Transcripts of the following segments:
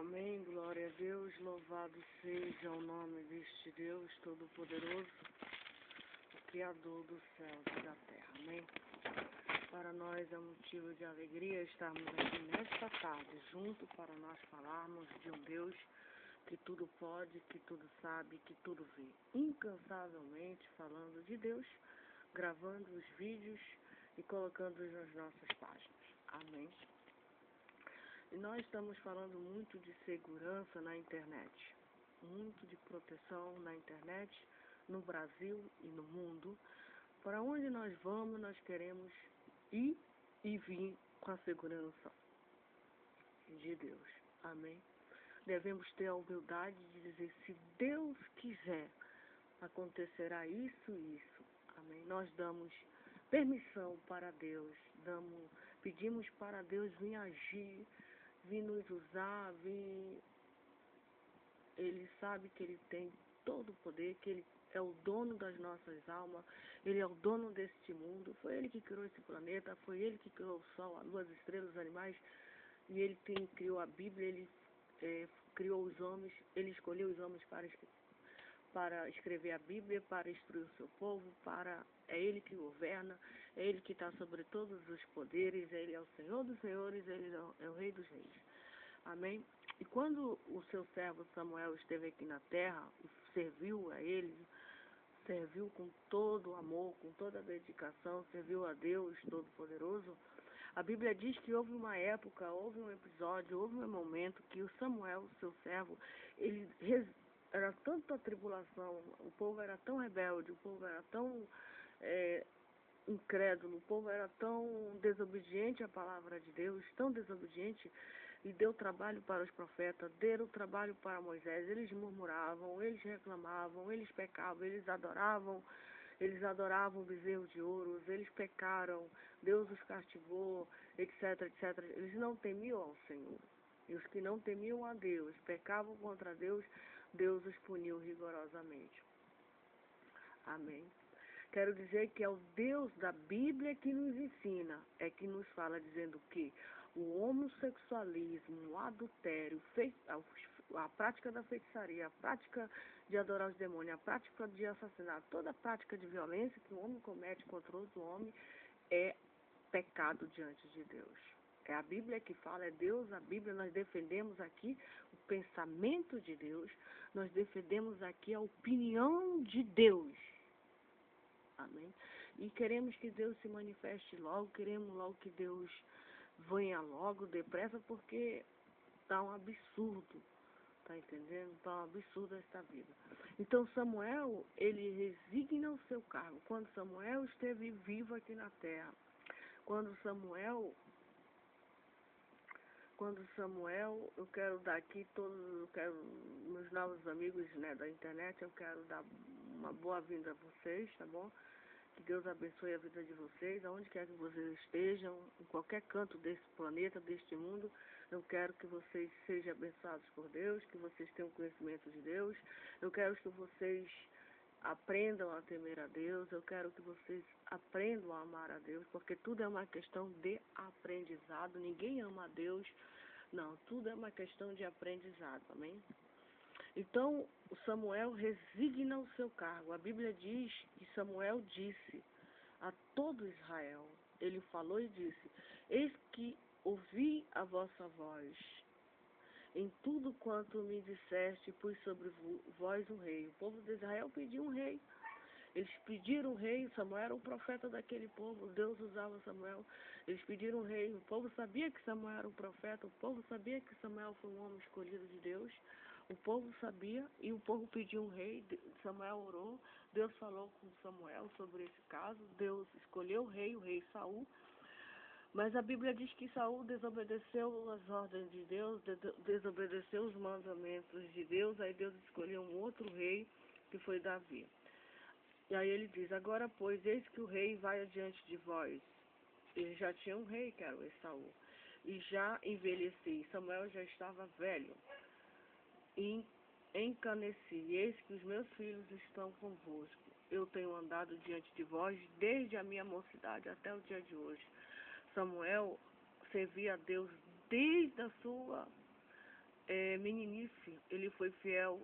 Amém, glória a Deus, louvado seja o nome deste Deus Todo-Poderoso, o Criador do céu e da terra, amém? Para nós é motivo de alegria estarmos aqui nesta tarde, junto para nós falarmos de um Deus que tudo pode, que tudo sabe, que tudo vê, incansavelmente falando de Deus, gravando os vídeos e colocando-os nas nossas páginas, amém? E nós estamos falando muito de segurança na internet, muito de proteção na internet, no Brasil e no mundo. Para onde nós vamos, nós queremos ir e vir com a segurança de Deus. Amém? Devemos ter a humildade de dizer, se Deus quiser, acontecerá isso e isso. Amém? Nós damos permissão para Deus, pedimos para Deus vir agir, vir nos usar, Ele sabe que Ele tem todo o poder, que Ele é o dono das nossas almas, Ele é o dono deste mundo, foi Ele que criou esse planeta, foi Ele que criou o sol, a lua, as estrelas, os animais, e Ele criou a Bíblia, Ele criou os homens, Ele escolheu os homens para escrever a Bíblia, para instruir o seu povo, é Ele que governa, é Ele que está sobre todos os poderes, Ele é o Senhor dos senhores, Ele é o Rei dos reis. Amém? E quando o seu servo Samuel esteve aqui na terra e serviu a Ele, serviu com todo o amor, com toda a dedicação, serviu a Deus Todo-Poderoso, a Bíblia diz que houve uma época, houve um episódio, houve um momento que o Samuel, seu servo, ele era tanta tribulação, o povo era tão rebelde, o povo era tão incrédulo, o povo era tão desobediente à palavra de Deus, tão desobediente, e deu trabalho para os profetas, deram trabalho para Moisés, eles murmuravam, eles reclamavam, eles pecavam, eles adoravam o bezerro de ouro, eles pecaram, Deus os castigou, etc, etc. Eles não temiam ao Senhor. E os que não temiam a Deus, pecavam contra Deus, Deus os puniu rigorosamente. Amém. Quero dizer que é o Deus da Bíblia que nos ensina, que nos fala dizendo que o homossexualismo, o adultério, a prática da feitiçaria, a prática de adorar os demônios, a prática de assassinato, toda a prática de violência que o homem comete contra outro homem é pecado diante de Deus. É a Bíblia que fala, é Deus, a Bíblia, nós defendemos aqui o pensamento de Deus, nós defendemos aqui a opinião de Deus. Amém? E queremos que Deus se manifeste logo, queremos logo que Deus venha logo, depressa, porque está um absurdo, tá entendendo? Está um absurdo esta vida. Então Samuel, ele resigna o seu cargo. Quando Samuel esteve vivo aqui na terra, quando Samuel, eu quero dar aqui meus novos amigos, né, da internet, eu quero dar uma boa-vinda a vocês, tá bom? Que Deus abençoe a vida de vocês, aonde quer que vocês estejam, em qualquer canto desse planeta, deste mundo. Eu quero que vocês sejam abençoados por Deus, que vocês tenham conhecimento de Deus. Eu quero que vocês aprendam a temer a Deus. Eu quero que vocês aprendam a amar a Deus, porque tudo é uma questão de aprendizado. Ninguém ama a Deus, não. Tudo é uma questão de aprendizado, amém? Então, Samuel resigna o seu cargo. A Bíblia diz que Samuel disse a todo Israel, ele falou e disse, eis que ouvi a vossa voz, em tudo quanto me disseste, pus sobre vós um rei. O povo de Israel pediu um rei. Eles pediram um rei, Samuel era o profeta daquele povo, Deus usava Samuel. Eles pediram um rei, o povo sabia que Samuel era um profeta, o povo sabia que Samuel foi um homem escolhido de Deus. O povo sabia e o povo pediu um rei, Samuel orou, Deus falou com Samuel sobre esse caso, Deus escolheu o rei Saul, mas a Bíblia diz que Saul desobedeceu as ordens de Deus, desobedeceu os mandamentos de Deus, aí Deus escolheu um outro rei, que foi Davi. E aí ele diz, agora pois, eis que o rei vai adiante de vós. Ele já tinha um rei, que era o Esaú, e já envelheci, Samuel já estava velho. E encaneci, eis que os meus filhos estão convosco. Eu tenho andado diante de vós desde a minha mocidade até o dia de hoje. Samuel servia a Deus desde a sua meninice, ele foi fiel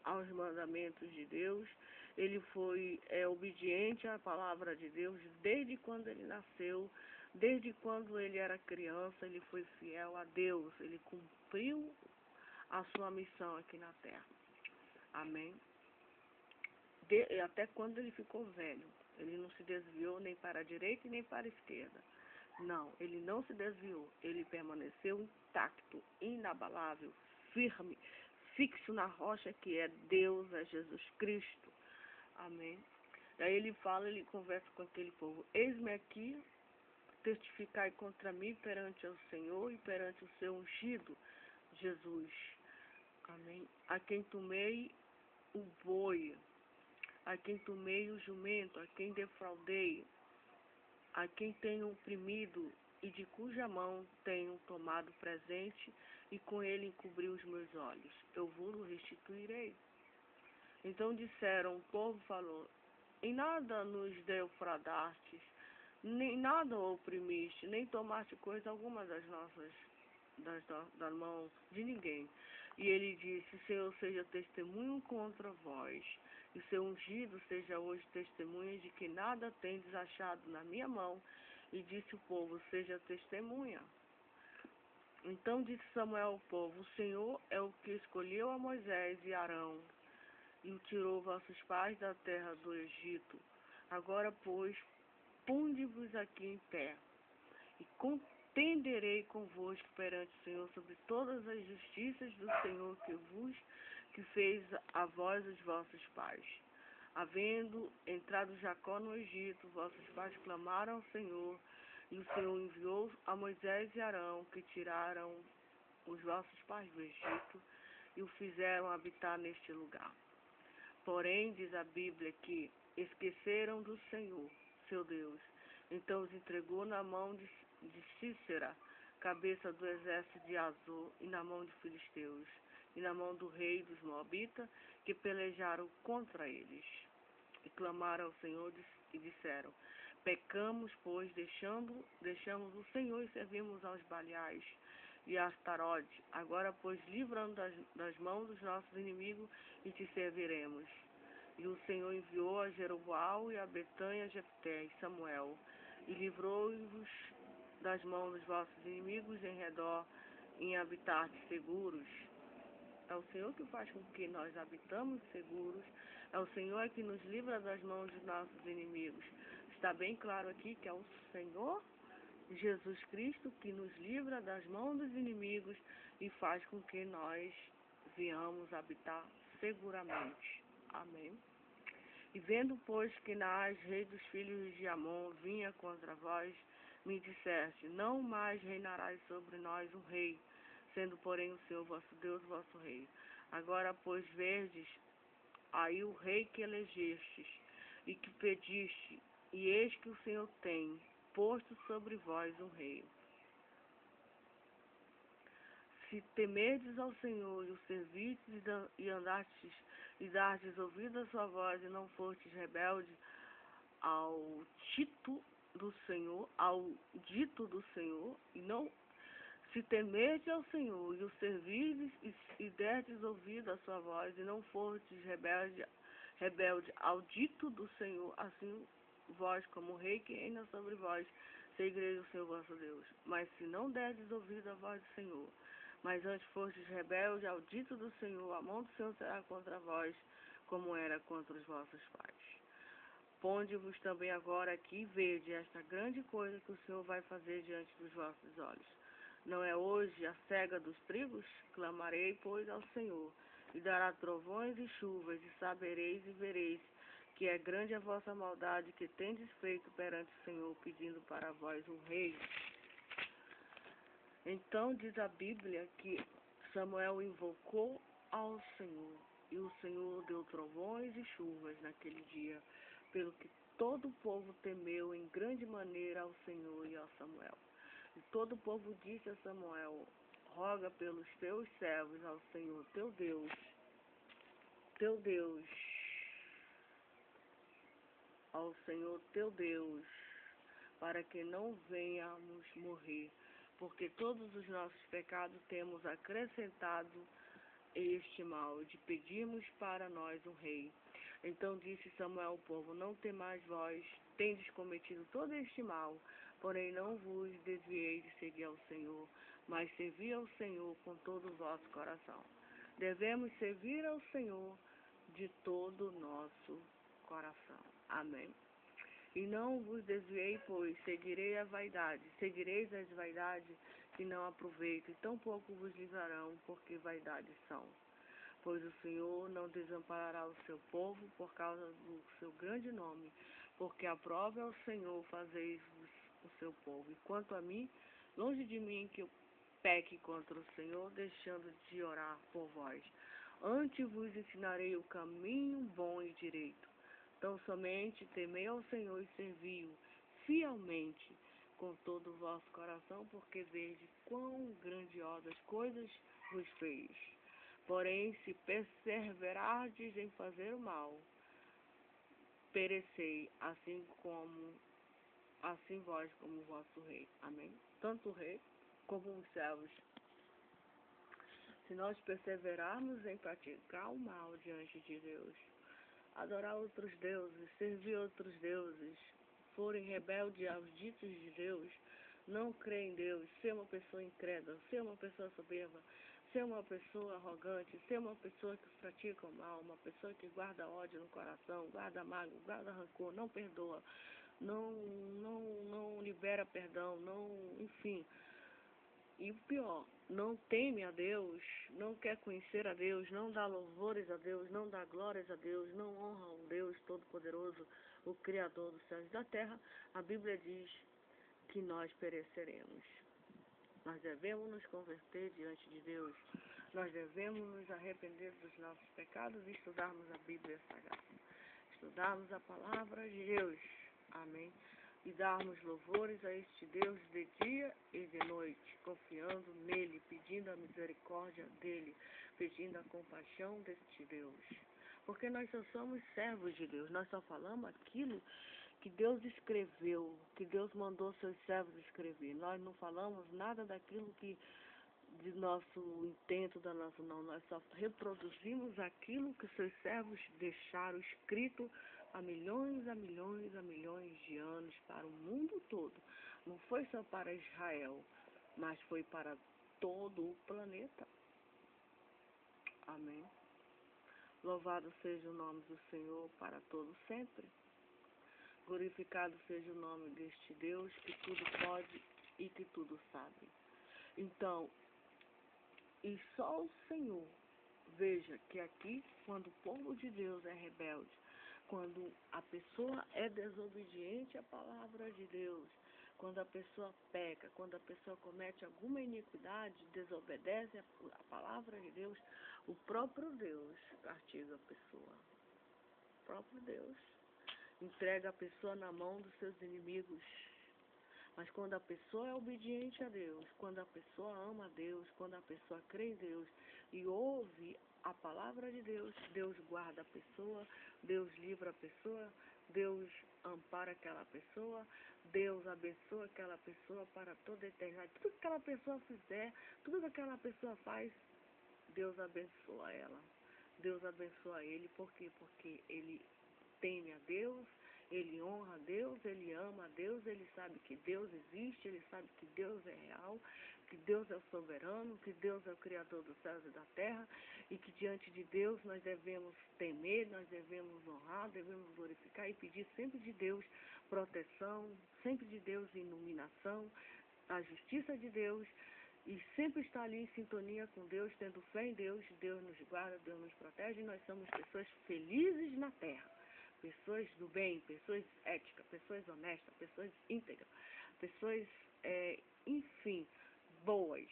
aos mandamentos de Deus, ele foi obediente à palavra de Deus desde quando ele nasceu, desde quando ele era criança, ele foi fiel a Deus, ele cumpriu a sua missão aqui na terra. Amém? Até quando ele ficou velho, ele não se desviou nem para a direita e nem para a esquerda. Não, ele não se desviou, ele permaneceu intacto, inabalável, firme, fixo na rocha que é Deus, é Jesus Cristo. Amém? Daí ele fala, ele conversa com aquele povo: eis-me aqui, testificai contra mim perante o Senhor e perante o seu ungido, Jesus. Amém? A quem tomei o boi, a quem tomei o jumento, a quem defraudei, a quem tenho oprimido e de cuja mão tenho tomado presente e com ele encobri os meus olhos, eu vos restituirei. Então disseram, o povo falou: em nada nos defraudastes, nem nada oprimiste, nem tomaste coisa alguma da mão de ninguém. E ele disse: Senhor, seja testemunho contra vós, e seu ungido seja hoje testemunha de que nada tendes achado na minha mão. E disse o povo: seja testemunha. Então disse Samuel ao povo: o Senhor é o que escolheu a Moisés e Arão, e o tirou vossos pais da terra do Egito. Agora, pois, ponde-vos aqui em pé, e contenderei convosco perante o Senhor sobre todas as justiças do Senhor que fez a vós os vossos pais. Havendo entrado Jacó no Egito, vossos pais clamaram ao Senhor, e o Senhor enviou a Moisés e Arão, que tiraram os vossos pais do Egito, e o fizeram habitar neste lugar. Porém, diz a Bíblia que esqueceram do Senhor, seu Deus. Então os entregou na mão de Cícera, cabeça do exército de Azor, e na mão de filisteus, e na mão do rei dos Moabitas, que pelejaram contra eles. E clamaram ao Senhor e disseram: pecamos, pois, deixamos o Senhor e servimos aos Baliais e a Astarote. Agora, pois, livra-nos das mãos dos nossos inimigos e te serviremos. E o Senhor enviou a Jeroboão e a Betânia, Jefté e Samuel, e livrou-vos das mãos dos vossos inimigos em redor, em habitar seguros. É o Senhor que faz com que nós habitamos seguros. É o Senhor que nos livra das mãos dos nossos inimigos. Está bem claro aqui que é o Senhor Jesus Cristo que nos livra das mãos dos inimigos e faz com que nós venhamos habitar seguramente. Amém. E vendo, pois, que Naás, rei dos filhos de Amon, vinha contra vós, me disseste: não mais reinarás sobre nós um rei, sendo, porém, o Senhor vosso Deus, vosso rei. Agora, pois, verdes aí o rei que elegestes e que pediste, e eis que o Senhor tem posto sobre vós um rei. Se temerdes ao Senhor e o servistes e andastes e dardes ouvido à sua voz e não fostes rebelde ao dito do Senhor, e não se temerdes ao Senhor e o servirdes e derdes ouvido à sua voz e não fostes rebelde ao dito do Senhor, assim vós como rei que reina sobre vós, seguireis o Senhor vosso Deus. Mas se não derdes ouvido à voz do Senhor, mas antes fostes rebelde ao dito do Senhor, a mão do Senhor será contra vós, como era contra os vossos pais. Ponde-vos também agora aqui e vede esta grande coisa que o Senhor vai fazer diante dos vossos olhos. Não é hoje a cega dos trigos? Clamarei, pois, ao Senhor, e dará trovões e chuvas, e sabereis e vereis que é grande a vossa maldade que tendes feito perante o Senhor, pedindo para vós um rei. Então diz a Bíblia que Samuel invocou ao Senhor, e o Senhor deu trovões e chuvas naquele dia, pelo que todo o povo temeu em grande maneira ao Senhor e ao Samuel. E todo o povo disse a Samuel: roga pelos teus servos ao Senhor teu Deus, ao Senhor teu Deus, para que não venhamos morrer. porque todos os nossos pecados temos acrescentado este mal, de pedirmos para nós um rei. Então disse Samuel ao povo, não temais vós, tendes cometido todo este mal, porém não vos desvieis de seguir ao Senhor, mas servi ao Senhor com todo o vosso coração. Devemos servir ao Senhor de todo o nosso coração. Amém. E não vos desviei, pois seguireis as vaidades que não aproveitam, e tampouco vos livrarão, porque vaidades são. Pois o Senhor não desamparará o seu povo por causa do seu grande nome, porque aprove ao Senhor fazeis-vos o seu povo. E quanto a mim, longe de mim que eu peque contra o Senhor, deixando de orar por vós. Antes vos ensinarei o caminho bom e direito. Então somente temei ao Senhor e servi-o fielmente com todo o vosso coração, porque veja quão grandiosas coisas vos fez. Porém, se perseverardes em fazer o mal, perecei, assim vós como o vosso rei. Amém? Tanto o rei como os servos. Se nós perseverarmos em praticar o mal diante de Deus, adorar outros deuses, servir outros deuses, forem rebeldes aos ditos de Deus, não crer em Deus, ser uma pessoa incrédula, ser uma pessoa soberba, ser uma pessoa arrogante, ser uma pessoa que pratica o mal, uma pessoa que guarda ódio no coração, guarda mágoa, guarda rancor, não perdoa, não libera perdão, enfim. E o pior, não teme a Deus, não quer conhecer a Deus, não dá louvores a Deus, não dá glórias a Deus, não honra o Deus Todo-Poderoso, o Criador dos céus e da terra, a Bíblia diz que nós pereceremos. Nós devemos nos converter diante de Deus, nós devemos nos arrepender dos nossos pecados e estudarmos a Bíblia Sagrada, estudarmos a palavra de Deus, amém? E darmos louvores a este Deus de dia e de noite, confiando nele, pedindo a misericórdia dele, pedindo a compaixão deste Deus. Porque nós só somos servos de Deus, nós só falamos aquilo que Deus escreveu, que Deus mandou seus servos escrever. Nós não falamos nada daquilo que de nosso intento, da nossa não, nós só reproduzimos aquilo que seus servos deixaram escrito há milhões de anos para o mundo todo. Não foi só para Israel, mas foi para todo o planeta. Amém. Louvado seja o nome do Senhor para todo sempre. Glorificado seja o nome deste Deus que tudo pode e que tudo sabe. Então, e só o Senhor, veja que aqui, quando o povo de Deus é rebelde, quando a pessoa é desobediente à palavra de Deus, quando a pessoa peca, quando a pessoa comete alguma iniquidade, desobedece a palavra de Deus, o próprio Deus castiga a pessoa. O próprio Deus entrega a pessoa na mão dos seus inimigos. Mas quando a pessoa é obediente a Deus, quando a pessoa ama a Deus, quando a pessoa crê em Deus e ouve a palavra de Deus, Deus guarda a pessoa, Deus livra a pessoa, Deus ampara aquela pessoa, Deus abençoa aquela pessoa para toda a eternidade. Tudo que aquela pessoa fizer, tudo que aquela pessoa faz, Deus abençoa ela. Deus abençoa ele. Por quê? Porque ele teme a Deus, ele honra a Deus, ele ama a Deus, ele sabe que Deus existe, ele sabe que Deus é real, que Deus é o soberano, que Deus é o Criador dos céus e da terra, e que diante de Deus nós devemos temer, nós devemos honrar, devemos glorificar e pedir sempre de Deus proteção, sempre de Deus iluminação, a justiça de Deus, e sempre estar ali em sintonia com Deus, tendo fé em Deus, Deus nos guarda, Deus nos protege, e nós somos pessoas felizes na terra. Pessoas do bem, pessoas éticas, pessoas honestas, pessoas íntegras, pessoas, enfim, boas,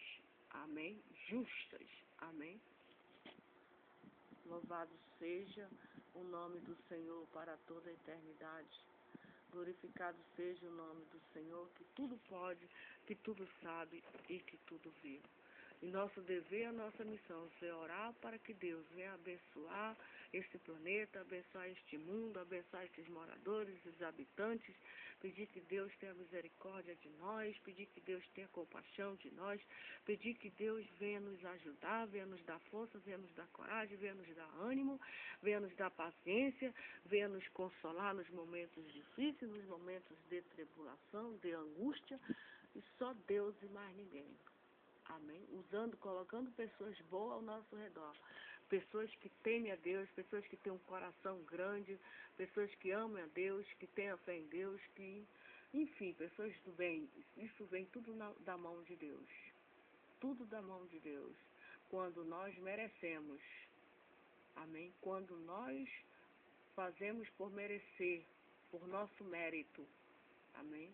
amém? Justas, amém? Louvado seja o nome do Senhor para toda a eternidade. Glorificado seja o nome do Senhor, que tudo pode, que tudo sabe e que tudo vê. E nosso dever, a nossa missão é orar para que Deus venha abençoar, esse planeta, abençoar este mundo, abençoar esses moradores, os habitantes, pedir que Deus tenha misericórdia de nós, pedir que Deus tenha compaixão de nós, pedir que Deus venha nos ajudar, venha nos dar força, venha nos dar coragem, venha nos dar ânimo, venha nos dar paciência, venha nos consolar nos momentos difíceis, nos momentos de tribulação, de angústia, e só Deus e mais ninguém. Amém? Colocando pessoas boas ao nosso redor. Pessoas que temem a Deus, pessoas que têm um coração grande, pessoas que amam a Deus, que tenham fé em Deus, enfim, pessoas do bem. Isso vem tudo da mão de Deus. Tudo da mão de Deus. Quando nós merecemos. Amém? Quando nós fazemos por merecer, por nosso mérito. Amém?